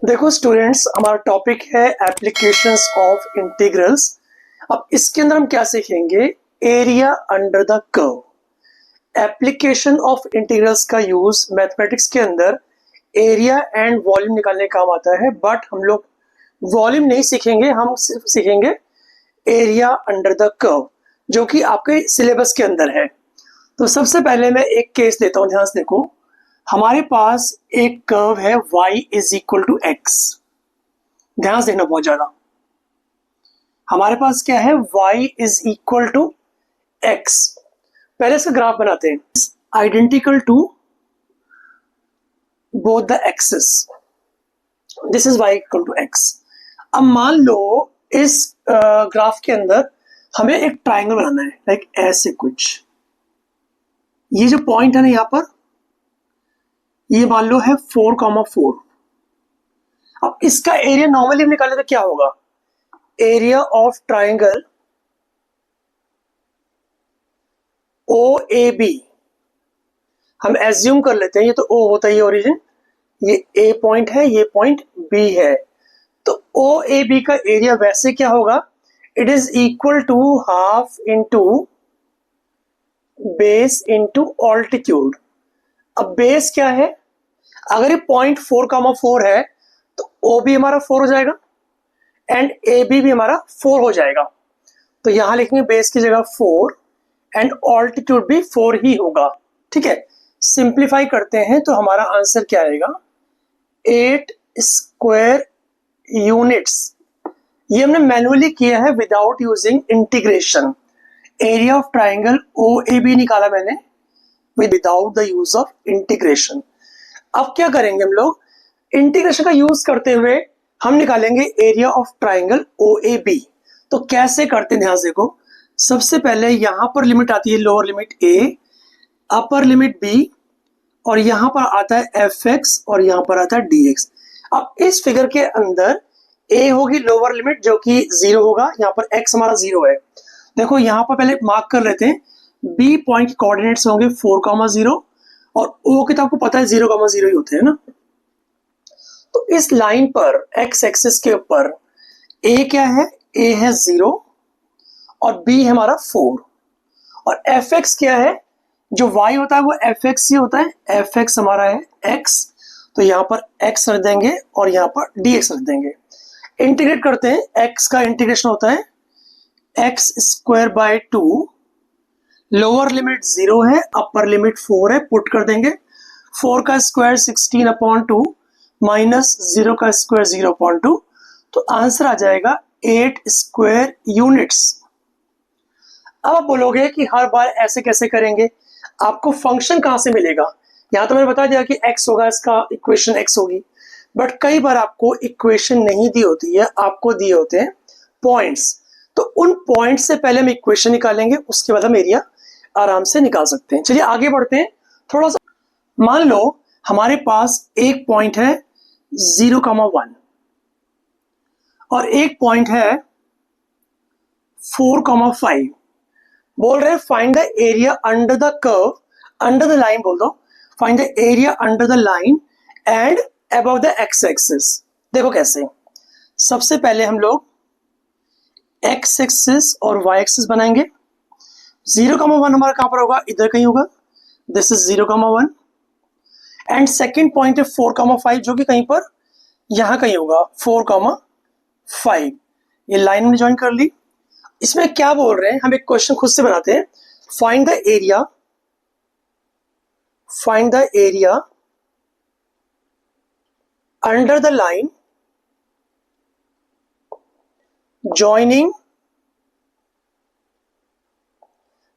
देखो स्टूडेंट्स, हमारा टॉपिक है एप्लीकेशंस ऑफ इंटीग्रल्स। अब इसके अंदर हम क्या सीखेंगे? Area under the curve. Application of integrals का यूज मैथमेटिक्स के अंदर एरिया एंड वॉल्यूम निकालने का काम आता है, बट हम लोग वॉल्यूम नहीं सीखेंगे, हम सिर्फ सीखेंगे एरिया अंडर द कर्व, जो कि आपके सिलेबस के अंदर है। तो सबसे पहले मैं एक केस लेता हूं, ध्यान से देखो। हमारे पास एक कर्व है y is equal to x. ध्यान से देखना बहुत ज्यादा। हमारे पास क्या है? y is equal to x. पहले इसका ग्राफ बनाते हैं। Identical to both the axes, this is y equal to x. अब मान लो इस ग्राफ के अंदर हमें एक ट्राइंगल बनाना है, लाइक ऐसे कुछ। ये जो पॉइंट है ना, यहां पर ये मान लो है 4,4। अब इसका एरिया नॉर्मली हम निकाले तो क्या होगा? Area of triangle O A B. हम एज्यूम कर लेते हैं, ये तो ओ होता ही ओरिजिन, ये ए पॉइंट है, ये पॉइंट बी है। तो ओ ए बी का एरिया वैसे क्या होगा? It is equal to half into base into altitude. अब बेस क्या है? अगर ये पॉइंट 4,4 है तो ओ भी हमारा 4 हो जाएगा एंड ए बी भी हमारा 4 हो जाएगा। तो यहां लिखेंगे बेस की जगह 4 एंड ऑल्टीट्यूड भी 4 ही होगा। ठीक है, सिंप्लीफाई करते हैं तो हमारा आंसर क्या आएगा? 8 स्क्वायर यूनिट्स। ये हमने मैन्युअली किया है without using integration. Area of triangle O A B निकाला मैंने without the use of integration. अब क्या करेंगे हम लोग? इंटीग्रेशन का यूज करते हुए हम निकालेंगे area of triangle O A B. तो कैसे करते हैं, ध्यान से देखो। सबसे पहले यहां पर लिमिट आती है लोअर लिमिट ए, अपर लिमिट बी, और यहां पर आता है एफ एक्स और यहां पर आता है डी एक्स। अब इस फिगर के अंदर ए होगी लोअर लिमिट जो कि 0 होगा, यहां पर एक्स हमारा 0 है। देखो यहां पर पहले मार्क कर लेते हैं। बी पॉइंट के कोऑर्डिनेट्स होंगे 4,0 और ओ के तो आपको पता है 0,0 ही होते हैं ना। तो इस लाइन पर एक्स एक्सिस के ऊपर ए क्या है? ए है 0 और बी है हमारा 4। और एफ एक्स क्या है? जो y होता है वो एफ एक्स ही होता है। एफ एक्स हमारा है x, तो यहां पर x रख देंगे और यहां पर dx रख देंगे। इंटीग्रेट करते हैं, x का इंटीग्रेशन होता है x square by 2। Lower limit 0 है, अपर लिमिट 4 है, पुट कर देंगे। 4 का स्क्वायर 16/2 माइनस 0 का स्क्वायर 0/2, तो आंसर आ जाएगा 8 स्क्वायर यूनिट्स। अब आप बोलोगे कि हर बार ऐसे कैसे करेंगे? आपको फंक्शन कहां से मिलेगा? यहां तो मैंने बता दिया कि x होगा, इसका इक्वेशन x होगी, बट कई बार आपको इक्वेशन नहीं दी होती है, आपको दिए होते हैं पॉइंट्स। तो उन पॉइंट से पहले हम इक्वेशन निकालेंगे, उसके बाद हम एरिया आराम से निकाल सकते हैं। चलिए आगे बढ़ते हैं थोड़ा सा। मान लो हमारे पास एक पॉइंट है 0,1 और एक पॉइंट है 4,5। बोल रहे हैं find the area under the curve, under the line बोल दो, find the area under the line and above the x axis. देखो कैसे। सबसे पहले हम लोग एक्स एक्सिस और वाई एक्सिस बनाएंगे। 0,1 हमारा कहां पर होगा? इधर कहीं होगा, this is 0,1 and second point है 4,5 जो कि कहीं पर यहां कहीं होगा 4,5। ये लाइन हमने ज्वाइन कर ली। इसमें क्या बोल रहे हैं, हम एक क्वेश्चन खुद से बनाते हैं। Find the area, find the area under the line joining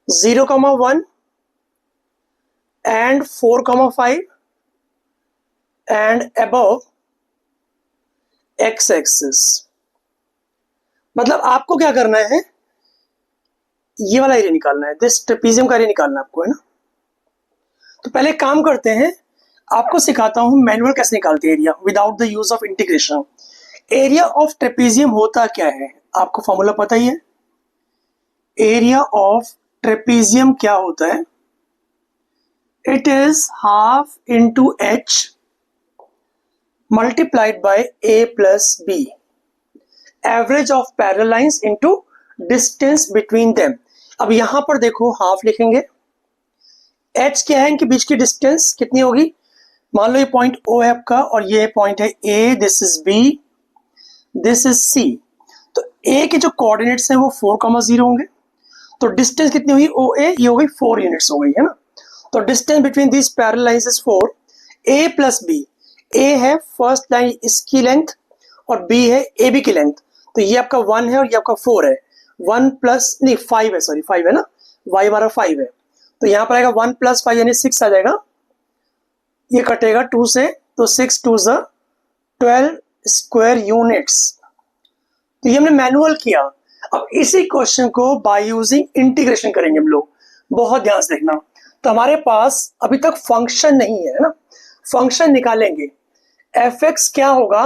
0,1 and 4,5 and above x axis। मतलब आपको क्या करना है? ये वाला एरिया निकालना है, दिस ट्रेपीजियम का एरिया निकालना है आपको, है ना। तो पहले काम करते हैं, आपको सिखाता हूं मैनुअल कैसे निकालते हैं area without the use of integration. Area of trapezium होता क्या है? आपको फॉर्मूला पता ही है। एरिया ऑफ ट्रेपीजियम क्या होता है? It is half into H multiplied by a plus B, average of parallel lines into distance between them. अब यहां पर देखो हाफ लिखेंगे, h क्या है, इनके बीच की डिस्टेंस कितनी होगी, मान लो ये पॉइंट O है आपका और ये पॉइंट है A, this is B, this is C। तो A के जो कोऑर्डिनेट्स हैं वो 4,0 होंगे, तो डिस्टेंस कितनी हुई OA, ये हो गई 4 यूनिट्स हो गई है ना। तो distance between this parallel lines is 4, A plus B, A है फर्स्ट लाइन इसकी लेंथ और B है AB की लेंथ, तो ये आपका 1 है और ये आपका 4 है, 1 प्लस नहीं 5 है, सॉरी 5 है ना, y हमारा 5 है, तो यहाँ पर आएगा 1 प्लस 5 यानी 6 आ जाएगा, ये कटेगा 2 से, तो 6 2 ज़ा 12 स्क्वायर यूनिट्स। तो ये हमने मैनुअल किया। अब इसी क्वेश्चन को बाय यूजिंग इंटीग्रेशन करेंगे हम लोग, बहुत ध्यान से देखना। तो हमारे पास अभी तक फंक्शन नहीं है ना, फंक्शन निकालेंगे, एफ एक्स क्या होगा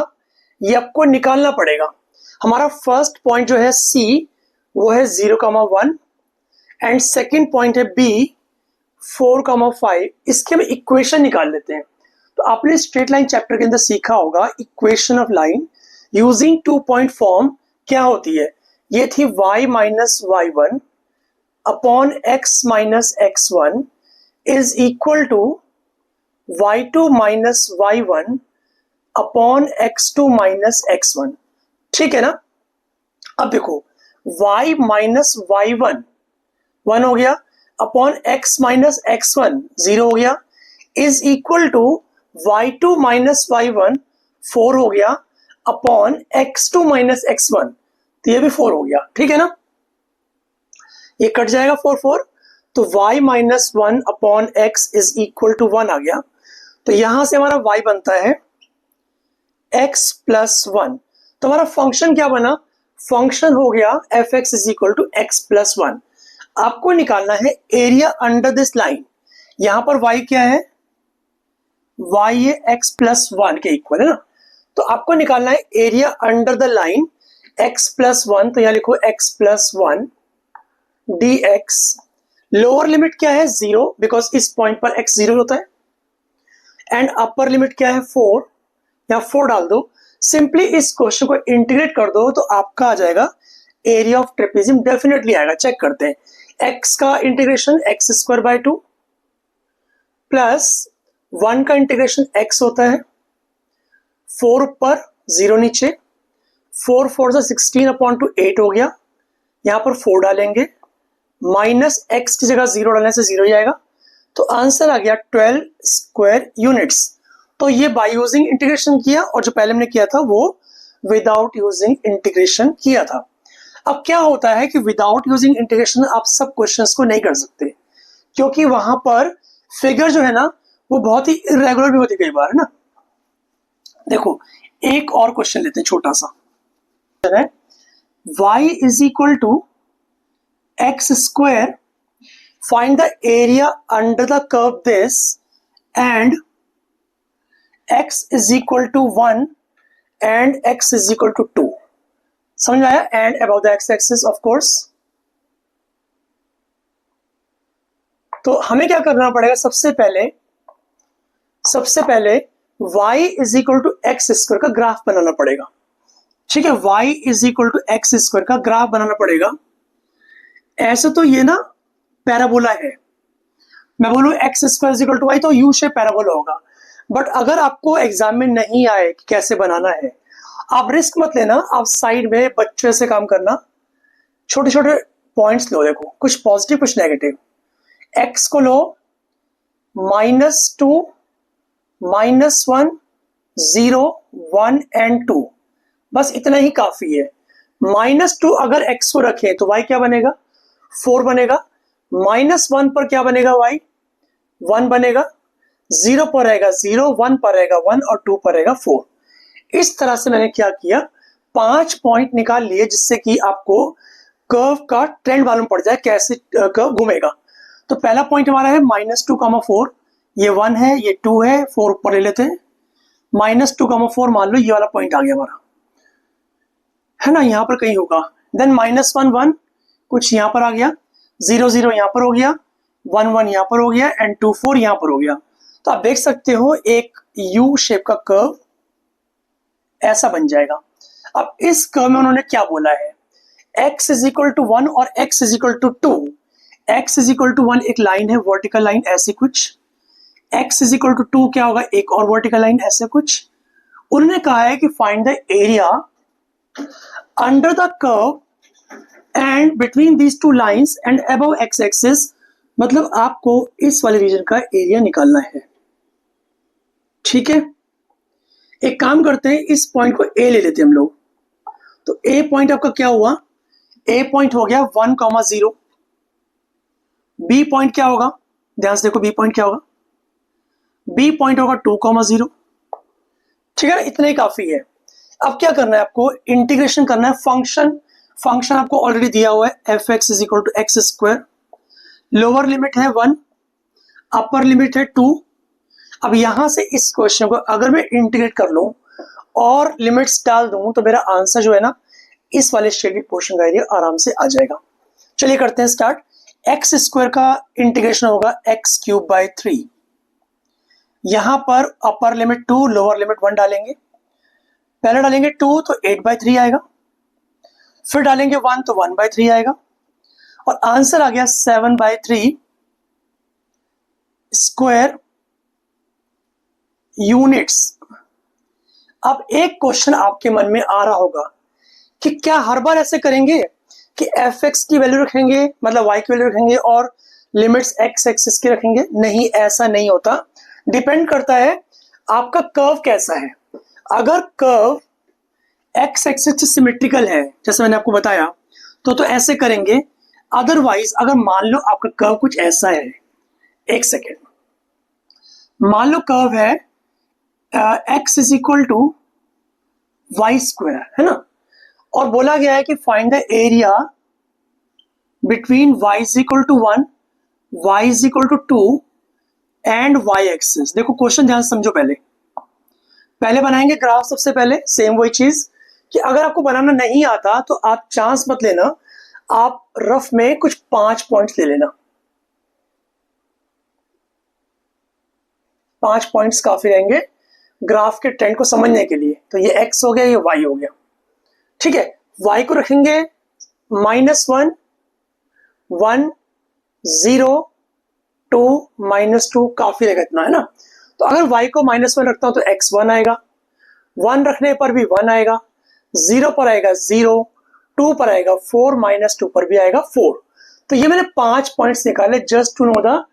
ये आपको निकालना पड़ेगा। हमारा फर्स्ट पॉइंट जो है C वो है 0,1 एंड सेकेंड पॉइंट है B 4,5, इसके हम इक्वेशन निकाल लेते हैं। तो आपने स्ट्रेट लाइन चैप्टर के अंदर सीखा होगा equation of line using 2 point form क्या होती है, ये थी y minus y1 upon x minus x1 is equal to y2 minus y1 upon x2 minus x1, ठीक है ना। अब देखो y माइनस y1 1 हो गया, अपॉन x माइनस x1 0 हो गया, is equal to y2 minus y1 4 हो गया, अपॉन x2 माइनस x1, तो ये भी 4 हो गया, ठीक है ना। ये कट जाएगा 4 4, तो y minus 1 upon x is equal to 1 आ गया। तो यहां से हमारा y बनता है x प्लस 1, तो हमारा फंक्शन क्या बना, फंक्शन हो गया F x is equal to x plus 1। आपको निकालना है एरिया अंडर दिस लाइन, यहां पर y क्या है, y है x प्लस 1 के इक्वल है ना, तो आपको निकालना है area under the line x plus 1, तो यहां लिखो x plus 1 dx, lower limit क्या है 0 बिकॉज इस पॉइंट पर x 0 होता है, एंड अपर लिमिट क्या है 4, यहाँ 4 डाल दो, सिंपली इस क्वेश्चन को इंटीग्रेट कर दो तो आपका आ जाएगा एरिया ऑफ ट्रेपेजियम, डेफिनेटली आएगा, चेक करते हैं। x का integration x square by 2 plus 1 का इंटीग्रेशन x होता है, 4 ऊपर 0 नीचे, 4 4 से 16 अपॉन टू 8 हो गया, यहाँ पर 4 डालेंगे, माइनस x की जगह 0 डालने से 0 ही आएगा, तो आंसर आ गया 12 स्क्वायर यूनिट्स। तो ये बाय यूजिंग इंटीग्रेशन किया, और जो पहले हमने किया था वो विदाउट यूजिंग इंटीग्रेशन किया था। अब क्या होता है कि विदाउट यूजिंग इंटीग्रेशन आप सब क्वेश्चंस को नहीं कर सकते, क्योंकि वहां पर फिगर जो है ना वो बहुत ही इरेगुलर भी होती कई बार है ना। देखो एक और क्वेश्चन लेते हैं छोटा सा, है y is equal to x square, find the area under the curve this and x is equal to 1 and x is equal to 2, समझ में आया, and above the x axis of course। तो हमें क्या करना पड़ेगा, सबसे पहले y is equal to x square का ग्राफ बनाना पड़ेगा, ठीक है, y is equal to x square का ग्राफ बनाना पड़ेगा। ऐसे तो ये ना पैराबोला है, मैं बोलूं x square is equal to y तो यू शेप पैराबोला होगा, बट अगर आपको एग्जाम में नहीं आए कि कैसे बनाना है, आप रिस्क मत लेना, आप साइड में बच्चों से काम करना, छोटे छोटे पॉइंट्स लो, देखो कुछ पॉजिटिव कुछ नेगेटिव, x को लो -2 -1 0 1 एंड 2, बस इतना ही काफी है। -2 अगर x को रखें तो y क्या बनेगा, 4 बनेगा, -1 पर क्या बनेगा y 1 बनेगा, 0 पर रहेगा 0, 1 पर रहेगा 1 और 2 पर रहेगा 4। इस तरह से मैंने क्या किया, 5 पॉइंट निकाल लिए जिससे कि आपको कर्व का ट्रेंड मालूम पड़ जाए, कैसे कर्व घूमेगा। तो पहला पॉइंट हमारा है -2,4, ये 1 है, ये 2 है, 4 ऊपर ले लेते हैं, -2,4 मान लो ये वाला पॉइंट आ गया हमारा, है ना, यहाँ पर कहीं होगा। देन -1 1 कुछ यहाँ पर आ गया, 0 0 यहाँ पर हो गया, 1 1 यहाँ पर हो गया एंड 2 4 यहाँ पर हो गया। तो आप देख सकते हो एक यू शेप का कर्व ऐसा बन जाएगा। अब इस कर्व में उन्होंने क्या बोला है, x इज इक्वल टू 1 और x is equal to 2। x is equal to 1 एक लाइन है, वर्टिकल लाइन ऐसे कुछ, x इज इक्वल टू 2 क्या होगा, एक और वर्टिकल लाइन ऐसे कुछ। उन्होंने कहा है कि find the area under the curve and between these two lines and above x axis, मतलब आपको इस वाले रीजन का एरिया निकालना है। ठीक है, एक काम करते हैं, इस पॉइंट को a ले लेते हैं हम लोग। तो a पॉइंट आपका क्या हुआ, a पॉइंट हो गया 1,0। b पॉइंट क्या होगा, ध्यान से देखो b पॉइंट क्या होगा, b पॉइंट होगा 2,0। ठीक है, इतना ही काफी है। अब क्या करना है आपको, इंटीग्रेशन करना है। फंक्शन आपको ऑलरेडी दिया हुआ है, F x is equal to x square, lower limit है 1, अपर लिमिट है 2। अब यहां से इस क्वेश्चन को अगर मैं इंटीग्रेट कर लूं और लिमिट्स डाल दूं तो मेरा आंसर जो है ना, इस वाले शेडेड पोर्शन का एरिया आराम से आ जाएगा। चलिए करते हैं स्टार्ट। एक्स स्क्वायर का इंटीग्रेशन होगा एक्स क्यूब बाय 3। यहां पर अपर लिमिट 2, लोअर लिमिट 1 डालेंगे। पहले डालेंगे 2 तो 8/3 आएगा, फिर डालेंगे 1 तो 1/3 आएगा, और आंसर आ गया 7/3 स्क्वायर यूनिट्स। अब एक क्वेश्चन आपके मन में आ रहा होगा कि क्या हर बार ऐसे करेंगे कि एफ एक्स की वैल्यू रखेंगे, मतलब वाई की वैल्यू रखेंगे और लिमिट्स एक्स एक्सिस की रखेंगे? नहीं, ऐसा नहीं होता। डिपेंड करता है आपका कर्व कैसा है। अगर कर्व एक्स एक्सिस से सिमेट्रिकल है, जैसे मैंने आपको बताया, तो ऐसे करेंगे। अदरवाइज अगर मान लो आपका कर्व कुछ ऐसा है, एक सेकेंड, मान लो कर्व है x is equal to y square, है ना, और बोला गया है कि find the area between y is equal to 1, y is equal to 2 and y axis. देखो क्वेश्चन ध्यान से समझो। पहले बनाएंगे ग्राफ। सबसे पहले सेम वही चीज कि अगर आपको बनाना नहीं आता तो आप चांस मत लेना, आप रफ में कुछ 5 पॉइंट्स ले लेना। 5 पॉइंट्स काफी रहेंगे ग्राफ के ट्रेंड को समझने के लिए। तो ये x हो गया, ये y हो गया। ठीक है, y को रखेंगे -1, 1, 0, 2, -2, काफी रहेगा इतना, है ना। तो अगर y को -1 रखता हूं तो x 1 आएगा, 1 रखने पर भी 1 आएगा, 0 पर आएगा 0, 2 पर आएगा 4, -2 पर भी आएगा 4। तो ये मैंने 5 पॉइंट्स निकाले just to know the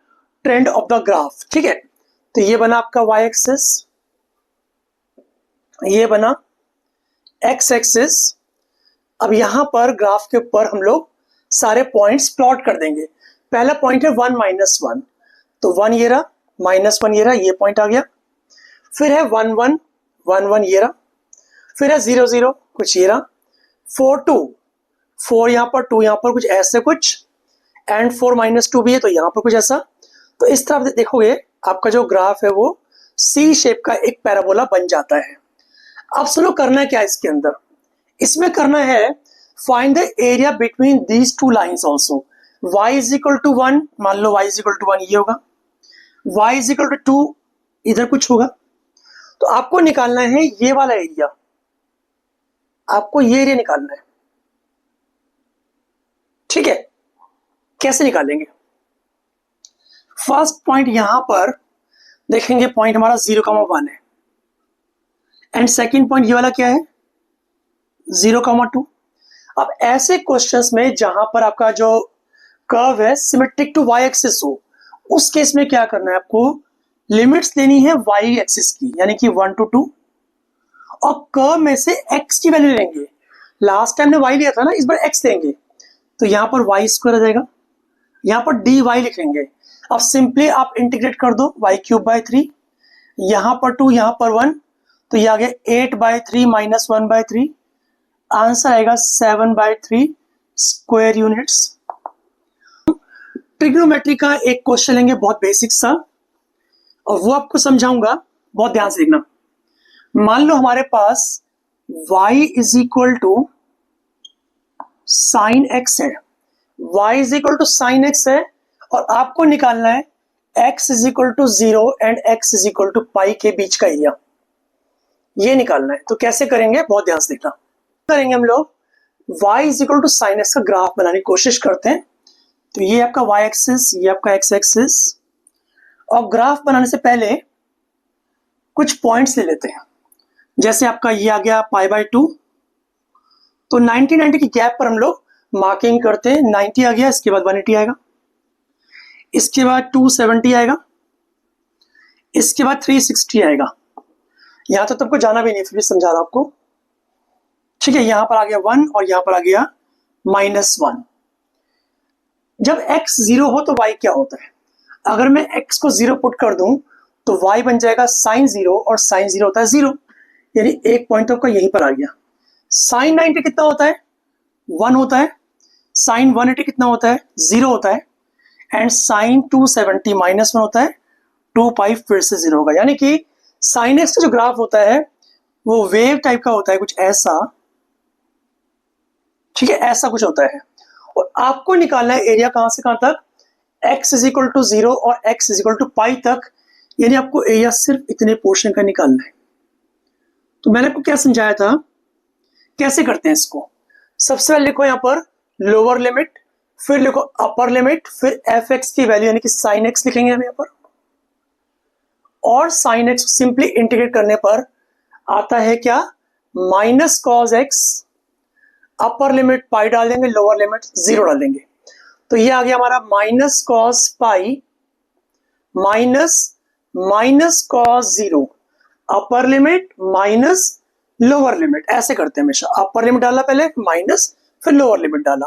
trend of the graph. ठीक है, तो ये बना आपका y एक्सिस, ये बना x एक्सिस। अब यहां पर ग्राफ के ऊपर हम लोग सारे पॉइंट्स प्लॉट कर देंगे। पहला पॉइंट है 1, -1, तो 1 ये रहा, -1 ये रहा, ये पॉइंट आ गया। फिर है 1, 1, 1, 1 ये रहा, फिर है 0, 0 कुछ ये रहा, 4, 2, 4 यहां पर, 2 यहां पर, कुछ ऐसे कुछ, एंड 4 -2 भी है तो यहां पर कुछ ऐसा। तो इस तरह देखोगे आपका जो ग्राफ है वो सी शेप का एक पैराबोला बन जाता है। अब सुनो, करना है क्या इसके अंदर, इसमें करना है find the area between these two lines also. y is equal to 1, मान लो y इज इक्वल टू 1 ये होगा, y इज इक्वल टू 2 इधर कुछ होगा। तो आपको निकालना है ये वाला एरिया, आपको ये एरिया निकालना है। ठीक है, कैसे निकालेंगे? फर्स्ट पॉइंट यहां पर देखेंगे, पॉइंट हमारा 0,1 है, एंड सेकेंड पॉइंट ये वाला क्या है, 0,2। अब ऐसे क्वेश्चंस में जहां पर आपका जो कर्व है सिमेट्रिक टू y एक्सिस हो, उस केस में क्या करना है आपको, लिमिट्स लेनी है y एक्सिस की, यानी कि 1 to 2, और कर्व में से x की वैल्यू लेंगे। लास्ट टाइम ने y लिया था ना, इस बार x लेंगे, तो यहां पर y स्क्वायर आ जाएगा, यहां पर dy लिखेंगे। अब सिंपली आप इंटीग्रेट कर दो, y³ 3, यहां पर 2, यहां पर 1, तो ये आ गया 8/3 - 1/3, आंसर आएगा 7/3 स्क्वायर यूनिट्स। ट्रिग्नोमेट्री का एक क्वेश्चन लेंगे बहुत बेसिक सा, और वो आपको समझाऊंगा, बहुत ध्यान से देखना। मान लो हमारे पास y is equal to sine x है, y is equal to sine x है, और आपको निकालना है x is equal to 0 and x is equal to pi के बीच का एरिया। ये निकालना है। तो कैसे करेंगे, बहुत ध्यान से देखना। करेंगे हम लोग y is equal to sine x का ग्राफ बनाने की कोशिश करते हैं। तो ये आपका y एक्सिस, ये आपका x एक्सिस, और ग्राफ बनाने से पहले कुछ पॉइंट्स ले लेते हैं। जैसे आपका ये आ गया π/2, तो 90 की गैप पर हम लोग मार्किंग करते हैं। 90 आ गया, इसके बाद 180 आएगा, इसके बाद 270 आएगा, इसके बाद 360 आएगा। यहां तो तुमको जाना भी नहीं, फिर भी समझा रहा हूं आपको, ठीक है। यहां पर आ गया 1 और यहां पर आ गया -1। जब x 0 हो तो y क्या होता है? अगर मैं x को 0 पुट कर दूं तो y बन जाएगा sin 0, और sin 0 होता है 0, यानी एक पॉइंट आपका यहीं पर आ गया। sin 90 कितना होता है? 1 होता है। sin 180 कितना होता है? 0 होता है। एंड sin 270 -1 होता है। 2π फिर से 0 होगा, यानी कि sin x का जो ग्राफ होता है वो वेव टाइप का होता है, कुछ ऐसा, ठीक है, ऐसा कुछ होता है। और आपको निकालना है एरिया कहां से कहां तक, x इज इक्वल टू 0 और x इज इक्वल टू पाई तक, यानी आपको एरिया सिर्फ इतने पोर्शन का निकालना है। तो मैंने आपको क्या समझाया था, कैसे करते हैं इसको। सबसे पहले लिखो यहां पर लोअर लिमिट, फिर लिखो अपर लिमिट, फिर fx की वैल्यू यानी कि sin x लिखेंगे हम यहां पर, और sin x सिंपली इंटीग्रेट करने पर आता है क्या, minus cos x, upper limit pi डाल देंगे, लोअर लिमिट 0 डाल देंगे। तो ये आ गया हमारा minus cos pi minus cos 0, upper limit minus lower limit, ऐसे करते हैं हमेशा। अपर लिमिट डाला पहले, माइनस, फिर लोअर लिमिट डाला।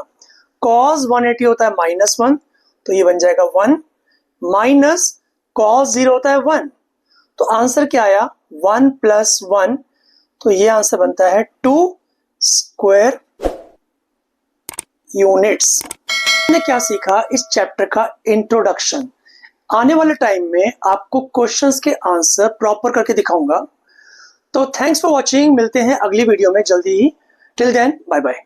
cos 180 होता है -1, तो ये बन जाएगा 1, माइनस cos 0 होता है 1, तो आंसर क्या आया, 1 + 1, तो ये आंसर बनता है 2 स्क्वायर यूनिट्स। हमने क्या सीखा इस चैप्टर का इंट्रोडक्शन। आने वाले टाइम में आपको क्वेश्चंस के आंसर प्रॉपर करके दिखाऊंगा। तो थैंक्स फॉर वॉचिंग, मिलते हैं अगली वीडियो में जल्दी ही। Till then, bye bye.